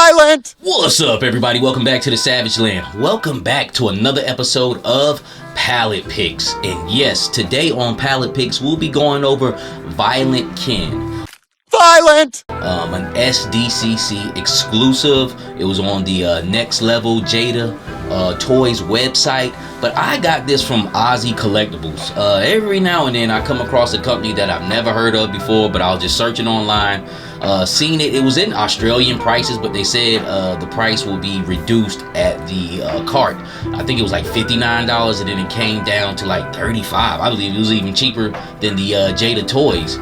Violent! What's up, everybody? Welcome back to the Savage Land. Welcome back to another episode of Pallet Picks. And yes, today on Pallet Picks, we'll be going over Violent Ken. Violent! An Sdcc exclusive. It was on the Next Level Jada Toys website. But I got this from Ozzy Collectibles. Every now and then I come across a company that I've never heard of before, but I was just searching online. Seen it. It was in Australian prices, but they said the price will be reduced at the cart. I think it was like $59, and then it came down to like $35. I believe it was even cheaper than the Jada Toys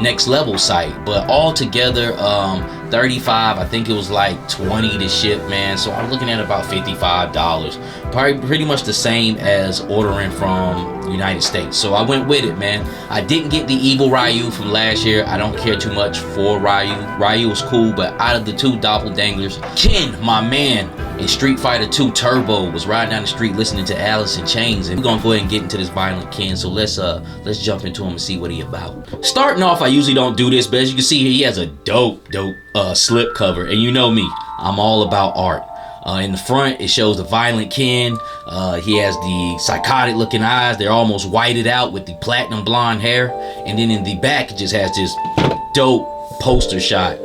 Next Level site. But altogether, $35. I think it was like $20 to ship, man. So I'm looking at about $55. Probably pretty much the same as ordering from United States. So I went with it, man. I didn't get the Evil Ryu from last year. I don't care too much for Ryu. Ryu was cool, but out of the two doppelgangers, Ken, my man, in Street Fighter 2 Turbo was riding down the street listening to Alice in Chains, and we're gonna go ahead and get into this Violent Ken. So let's jump into him and see what he about. Starting off, I usually don't do this, but as you can see here, he has a dope slip cover, and you know me, I'm all about art. In the front, it shows the Violent Ken. He has the psychotic looking eyes. They're almost whited out with the platinum blonde hair. And then in the back, it just has this dope poster shot.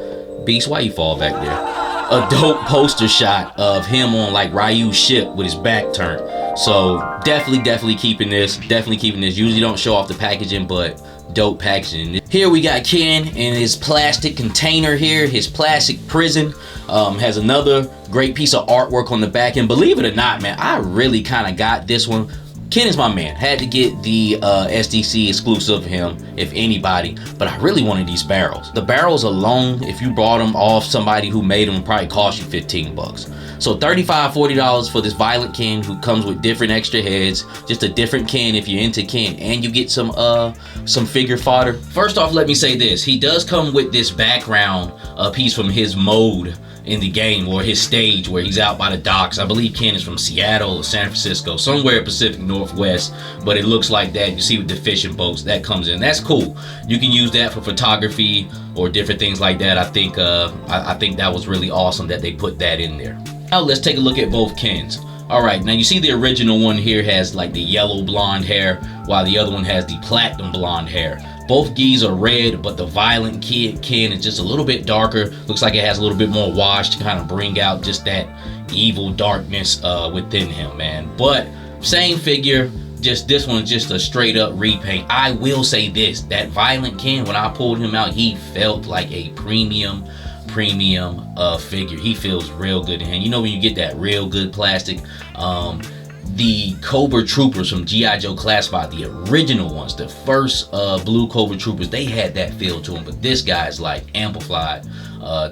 Beast, why you fall back there? A dope poster shot of him on like Ryu's ship with his back turned. So definitely keeping this. Usually don't show off the packaging, but dope packaging. Here we got Ken in his plastic container here, his plastic prison. Has another great piece of artwork on the back, and believe it or not, man, I really kind of got this one. Ken is my man. Had to get the SDC exclusive of him, if anybody, but I really wanted these barrels. The barrels alone, if you bought them off somebody who made them, probably cost you 15 bucks. So $35, $40 for this Violent Ken, who comes with different extra heads, just a different Ken if you're into Ken, and you get some figure fodder. First off, let me say this. He does come with this background piece from his mode in the game, or his stage where he's out by the docks. I believe Ken is from Seattle or San Francisco, somewhere Pacific Northwest, but it looks like that. You see with the fishing boats that comes in. That's cool. You can use that for photography or different things like that. I think that was really awesome that they put that in there. Now let's take a look at both Kens. All right, now you see the original one here has like the yellow blonde hair, while the other one has the platinum blonde hair. Both geese are red, but the Violent Ken is just a little bit darker. Looks like it has a little bit more wash to kind of bring out just that evil darkness within him, man. But same figure, just this one's just a straight up repaint. I will say this, that Violent Ken, when I pulled him out, he felt like a premium figure. He feels real good in hand. You know when you get that real good plastic. The Cobra Troopers from G.I. Joe Classified, the original ones, the first blue Cobra Troopers, they had that feel to them, but this guy's like amplified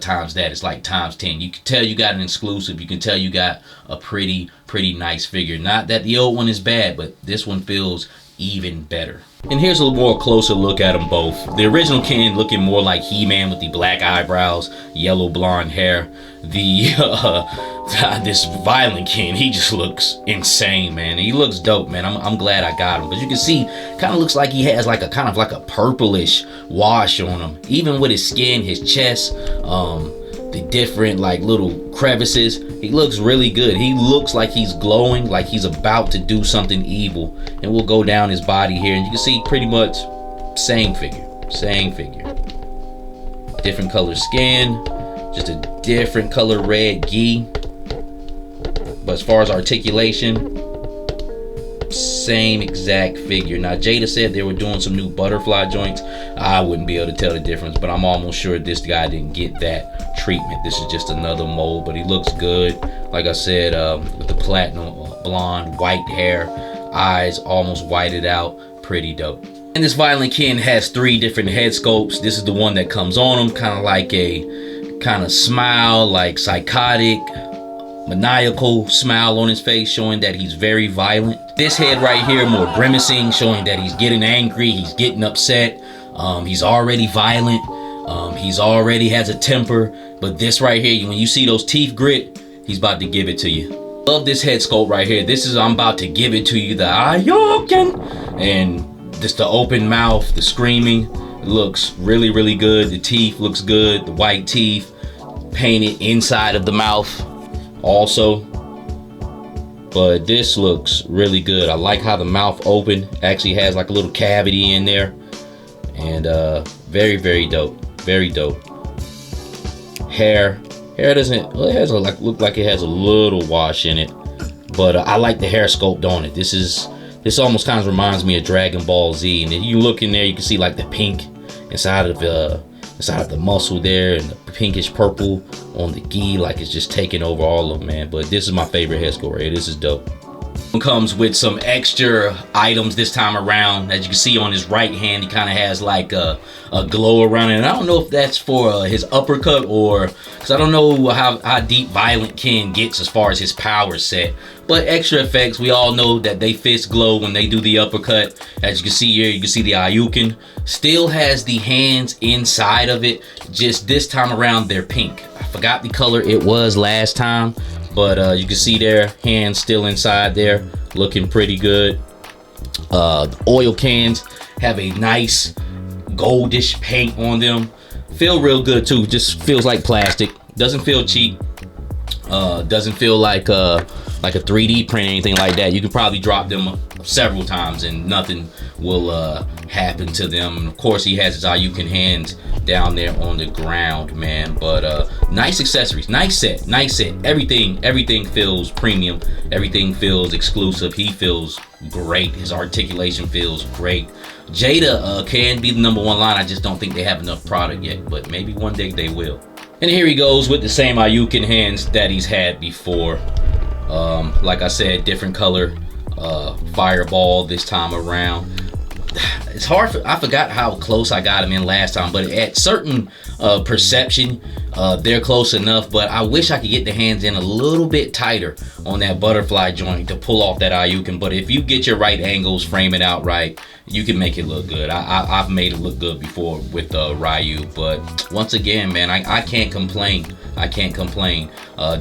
times that. It's like times 10. You can tell you got an exclusive. You can tell you got a pretty nice figure. Not that the old one is bad, but this one feels even better. And here's a more closer look at them both. The original Ken looking more like He-Man with the black eyebrows, yellow blonde hair. This Violent Ken, he just looks insane, man. He looks dope, man. I'm glad I got him. But you can see, kind of looks like he has like a kind of like a purplish wash on him. Even with his skin, his chest, the different like little crevices. He looks really good. He looks like he's glowing, like he's about to do something evil. And we'll go down his body here, and you can see pretty much same figure. Different color skin, just a different color red gi. But as far as articulation, same exact figure. Now Jada said they were doing some new butterfly joints. I wouldn't be able to tell the difference, but I'm almost sure this guy didn't get that treatment. This is just another mold, but he looks good. Like I said, with the platinum blonde white hair, eyes almost whited out, pretty dope. And this Violent Ken has 3 different head sculpts. This is the one that comes on him, kind of like a kind of smile, like psychotic, maniacal smile on his face, showing that he's very violent. This head right here, more grimacing, showing that he's getting angry, he's getting upset, he's already violent, he's already has a temper. But this right here, when you see those teeth grit, he's about to give it to you. Love this head sculpt right here. This is, I'm about to give it to you, the Ayoken, and just the open mouth, the screaming. It looks really good. The teeth looks good, the white teeth. painted inside of the mouth also. But this looks really good. I like how the mouth open actually has like a little cavity in there. And very, very dope. Very dope. Hair doesn't, well, it has look like it has a little wash in it. But I like the hair sculpt on it. This almost kind of reminds me of Dragon Ball Z. And if you look in there, you can see like the pink inside of the muscle there, and the pinkish purple on the gi, like it's just taking over all of them, man. But this is my favorite head sculpt right here. This is dope. It comes with some extra items this time around. As you can see on his right hand, he kind of has like a glow around it. And I don't know if that's for his uppercut, or because I don't know how deep Violent Ken gets as far as his power set. But extra effects, we all know that they fists glow when they do the uppercut. As you can see here, you can see the Ayukin still has the hands inside of it. Just this time around, they're pink. I forgot the color it was last time. But you can see their hands still inside there, looking pretty good. The oil cans have a nice goldish paint on them. Feel real good too. Just feels like plastic. Doesn't feel cheap. Doesn't feel like a 3D print or anything like that. You can probably drop them several times and nothing will happen to them. And of course, he has his Ayukin hands down there on the ground, man. But nice accessories, nice set. Everything feels premium. Everything feels exclusive. He feels great. His articulation feels great. Jada can be the #1 line. I just don't think they have enough product yet, but maybe one day they will. And here he goes with the same Ayukin hands that he's had before. Like I said, different color fireball this time around. It's hard, I forgot how close I got him in last time, but at certain perception, they're close enough. But I wish I could get the hands in a little bit tighter on that butterfly joint to pull off that Ayukin. But if you get your right angles, frame it out right, you can make it look good. I've made it look good before with Ryu. But once again, man, I can't complain. I can't complain.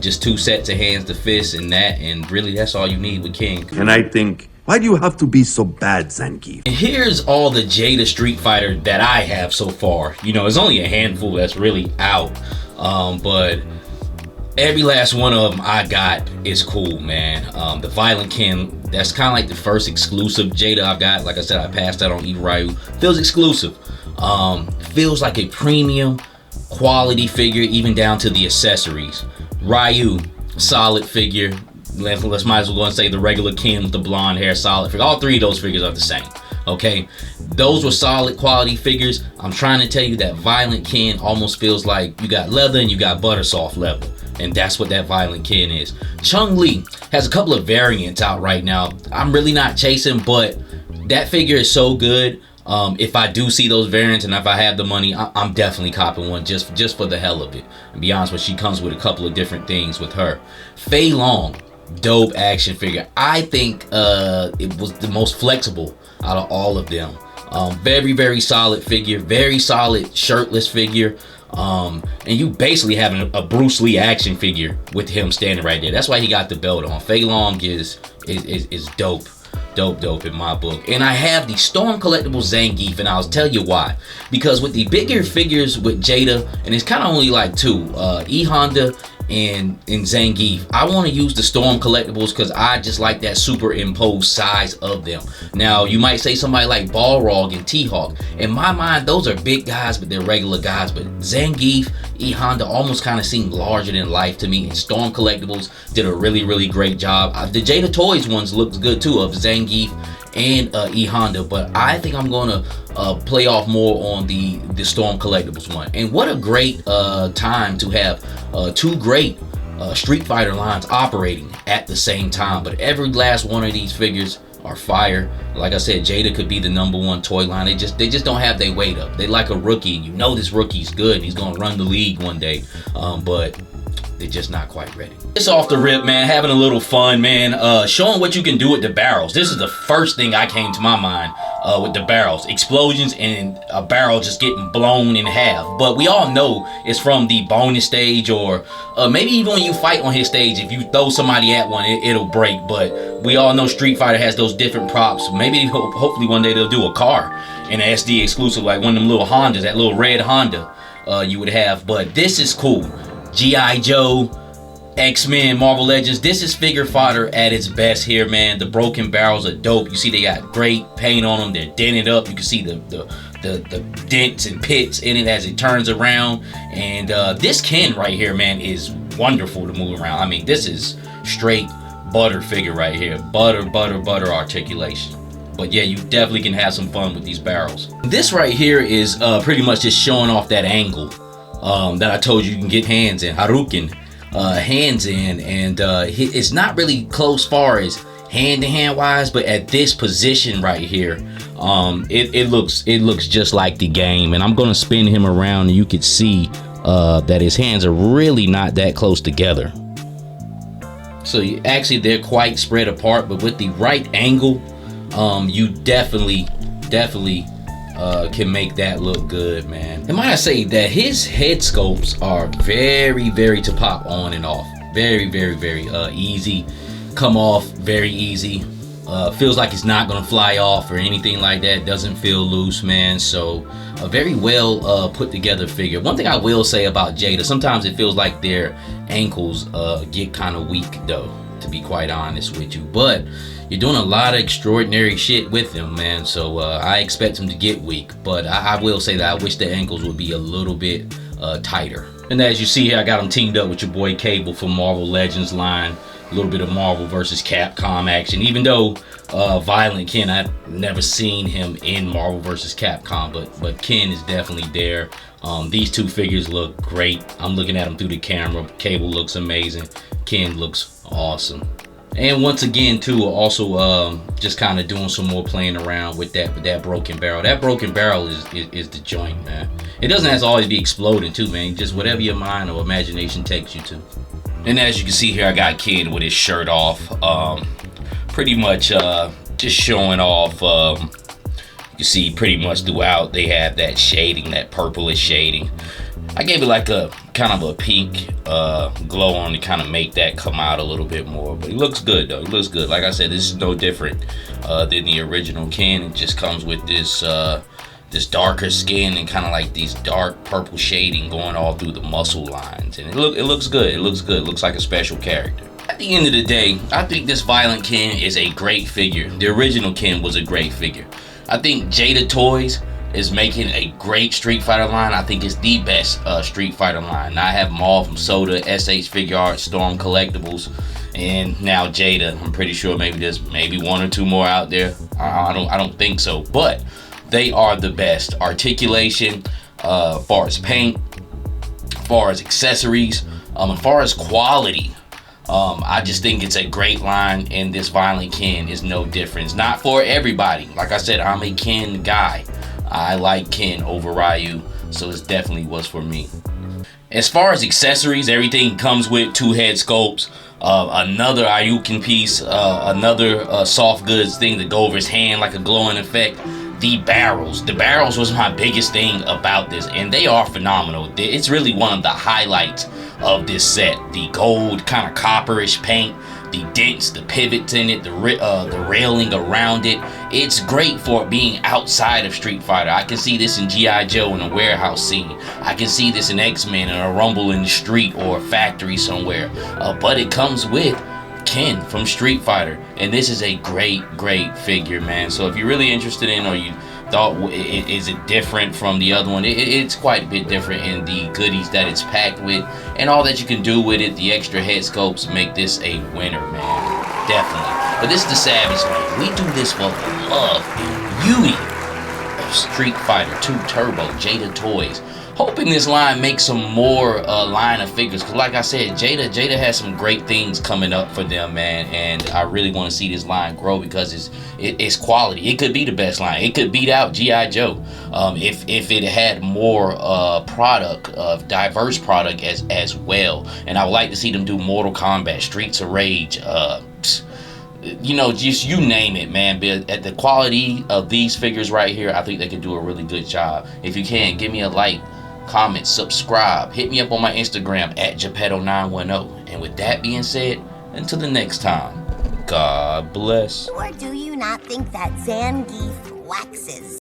Just 2 sets of hands to fist and really that's all you need with King. And I think, why do you have to be so bad, Zangief? And here's all the Jada Street Fighter that I have so far. You know, there's only a handful that's really out. But every last one of them I got is cool, man. The Violent Ken, that's kind of like the first exclusive Jada I've got. Like I said, I passed out on Eva Ryu. Feels exclusive. Feels like a premium quality figure, even down to the accessories. Ryu, solid figure. Let's might as well go and say the regular Ken with the blonde hair, solid figure. All 3 of those figures are the same. Okay, those were solid quality figures. I'm trying to tell you that Violent Ken almost feels like you got leather and you got butter soft leather, and that's what that Violent Ken is. Chun-Li has a couple of variants out right now. I'm really not chasing, but that figure is so good. If I do see those variants and if I have the money, I'm definitely copping one just for the hell of it. And be honest with you, she comes with a couple of different things with her. Fei Long, dope action figure. I think it was the most flexible out of all of them. Very, very solid figure. Very solid shirtless figure. And you basically having a Bruce Lee action figure with him standing right there. That's why he got the belt on. Fei Long is dope. Dope in my book. And I have the Storm Collectibles Zangief, and I'll tell you why. Because with the bigger figures with Jada, and it's kind of only like 2, E Honda and Zangief, I want to use the Storm Collectibles because I just like that superimposed size of them. Now, you might say somebody like Balrog and T-Hawk. In my mind, those are big guys, but they're regular guys. But Zangief, E Honda almost kind of seemed larger than life to me. And Storm Collectibles did a really, really great job. The Jada Toys ones looked good too, of Zangief and E Honda, but I think I'm gonna play off more on the Storm Collectibles one. And what a great time to have 2 great Street Fighter lines operating at the same time. But every last one of these figures are fire. Like I said, Jada could be the #1 toy line. They just don't have their weight up. They like a rookie, and you know this rookie's good and he's gonna run the league one day, but they're just not quite ready. It's off the rip, man. Having a little fun, man. Showing what you can do with the barrels. This is the first thing I came to my mind with the barrels. Explosions and a barrel just getting blown in half. But we all know it's from the bonus stage, or maybe even when you fight on his stage, if you throw somebody at one, it'll break. But we all know Street Fighter has those different props. Maybe, hopefully one day they'll do a car in an SD exclusive, like one of them little Hondas, that little red Honda you would have. But this is cool. G.I. Joe, X-Men, Marvel Legends. This is figure fodder at its best here, man. The broken barrels are dope. You see they got great paint on them. They're dented up. You can see the dents and pits in it as it turns around. And this Ken right here, man, is wonderful to move around. I mean, this is straight butter figure right here. Butter articulation. But yeah, you definitely can have some fun with these barrels. This right here is pretty much just showing off that angle that I told you can get hands in. Haruken. Hands in, and it's not really close far as hand-to-hand wise, but at this position right here, it looks just like the game. And I'm gonna spin him around, and you could see that his hands are really not that close together. So actually they're quite spread apart, but with the right angle, you definitely can make that look good, man. And might I say that his head sculpts are very to pop on and off. Very easy. Come off very easy. Feels like it's not gonna fly off or anything like that. Doesn't feel loose, man. So a very well put together figure. One thing I will say about Jada, sometimes it feels like their ankles get kind of weak though, to be quite honest with you. But you're doing a lot of extraordinary shit with him, man. So I expect him to get weak. But I will say that I wish the ankles would be a little bit tighter. And as you see here, I got him teamed up with your boy Cable from Marvel Legends line. A little bit of Marvel versus Capcom action. Even though Violent Ken, I've never seen him in Marvel versus Capcom, but Ken is definitely there. These two figures look great. I'm looking at them through the camera. Cable looks amazing. Ken looks awesome. And once again, too, also just kind of doing some more playing around with that broken barrel. That broken barrel is the joint, man. It doesn't have to always be exploding, too, man. Just whatever your mind or imagination takes you to. And as you can see here, I got Ken with his shirt off. Pretty much just showing off. You see pretty much throughout they have that shading, that purplish shading. I gave it like a kind of a pink glow on to kind of make that come out a little bit more. But it looks good though. It looks good. Like I said, this is no different than the original Ken. It just comes with this this darker skin and kind of like these dark purple shading going all through the muscle lines. And it looks good. It looks good. It looks like a special character. At the end of the day, I think this Violent Ken is a great figure. The original Ken was a great figure. I think Jada Toys is making a great Street Fighter line. I think it's the best Street Fighter line. Now I have them all from Soda, SH Figure Arts, Storm Collectibles, and now Jada. I'm pretty sure there's one or two more out there. I don't think so, but they are the best. Articulation, as far as paint, as far as accessories, as far as quality. I just think it's a great line, and this Violent Ken is no different. It's not for everybody. Like I said, I'm a Ken guy. I like Ken over Ryu, so it definitely was for me. As far as accessories, everything comes with 2 head sculpts, another Ayukin piece, another soft goods thing to go over his hand like a glowing effect. The barrels was my biggest thing about this, and they are phenomenal. It's really one of the highlights of this set. The gold kind of copperish paint, the dents, the pivots in it, the railing around it. It's great for being outside of Street Fighter. I can see this in G.I. Joe in a warehouse scene. I can see this in X-Men in a rumble in the street or a factory somewhere. But it comes with Ken from Street Fighter, and this is a great figure, man. So if you're really interested in, or you thought is it different from the other one, it's quite a bit different in the goodies that it's packed with and all that you can do with it. The extra head sculpts make this a winner, man. Definitely. But this is the Savage line. We do this for the love and beauty of Street Fighter 2 Turbo, Jada Toys. Hoping this line makes some more line of figures, because like I said, Jada has some great things coming up for them, man, and I really want to see this line grow because it's quality. It could be the best line. It could beat out G.I. Joe if it had more diverse product as well. And I would like to see them do Mortal Kombat, Streets of Rage, you know, just you name it, man. But at the quality of these figures right here, I think they could do a really good job. If you can, give me a like, comment, subscribe, hit me up on my Instagram at Geppetto910. And with that being said, until the next time, God bless. Or do you not think that Zangief flexes?